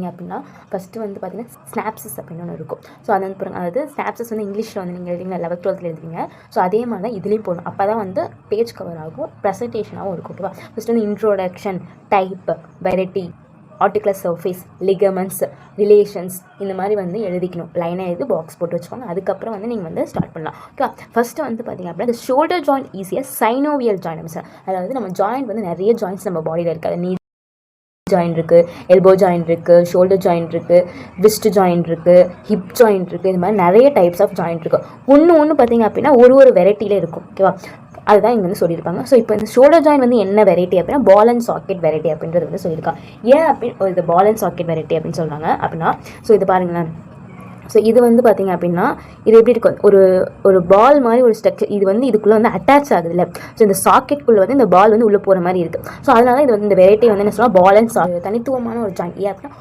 பார்த்தீங்க அப்படின்னா ஃபஸ்ட்டு வந்து பார்த்தீங்கன்னா ஸ்னாப்சஸ் அப்படின்னு ஒன்று இருக்கும். ஸோ அது வந்து பாருங்கள், அதாவது ஸ்னாப்சஸ் வந்து இங்கிலீஷில் வந்து நீங்கள் எழுதிங்க 11th 12th எழுதுவீங்க. ஸோ அதே மாதிரி தான் இதுலேயும் போடணும். அப்போ தான் வந்து பேஜ் கவர் ஆகும், ப்ரெசன்டேஷனாகவும் இருக்கும். ஓகேவா? ஃபஸ்ட்டு வந்து introduction, type, variety, articular surface, ligaments, relations இந்த மாதிரி வந்து எழுதிக்கணும். லைனாக எழுதி பாக்ஸ் போட்டு வச்சுக்கோங்க. அதுக்கப்புறம் வந்து நீங்கள் வந்து ஸ்டார்ட் பண்ணலாம். ஓகே, ஃபஸ்ட்டு வந்து பார்த்திங்க அப்படின்னா இந்த ஷோல்டர் ஜாயிண்ட் ஈஸியாக சைனோவியல் ஜாயின்ட். அதாவது நம்ம ஜாயிண்ட் வந்து நிறைய ஜாயின்ட்ஸ் நம்ம பாடியில் இருக்காது. நீ ஜாயின்ட் இருக்குது, எல்போ ஜாயின்ட் இருக்குது, ஷோல்டர் ஜாயின்ட் இருக்குது, விஸ்ட் ஜாயின்ட் இருக்குது, ஹிப் ஜாயின்ட் இருக்குது. இது மாதிரி நிறைய டைப்ஸ் ஆஃப் ஜாயின்ட் இருக்குது. ஒன்று பார்த்திங்க அப்படின்னா ஒரு வெரைட்டியில் இருக்கும். ஓகேவா? அதுதான் இங்கே வந்து சொல்லியிருப்பாங்க. ஸோ இப்போ இந்த ஷோல்டர் ஜாயின் வந்து என்ன வெரைட்டி அப்படின்னா பால் அண்ட் சாக்கெட் வெரைட்டி அப்படின்றது வந்து சொல்லியிருக்காங்க. ஏன் அப்படின்னு இது பால் அண்ட் சாக்கெட் வெரைட்டி அப்படின்னு சொல்கிறாங்க அப்படின்னா, ஸோ இது பாருங்களேன். ஸோ இது வந்து பார்த்திங்க அப்படின்னா இது எப்படி இருக்கும், ஒரு பால் மாதிரி ஒரு ஸ்ட்ரக்சர். இது வந்து இதுக்குள்ளே வந்து அட்டாச் ஆகுது இல்லை. ஸோ இந்த சாக்கெட்குள்ளே வந்து இந்த பால் வந்து உள்ளே போகிற மாதிரி இருக்குது. ஸோ அதனால இது வந்து இந்த வெரைட்டி வந்து என்ன சொல்லலாம், பால் அண்ட் சாக்கெட் தனித்துவமான ஒரு ஜாயின். ஏன் அப்படின்னா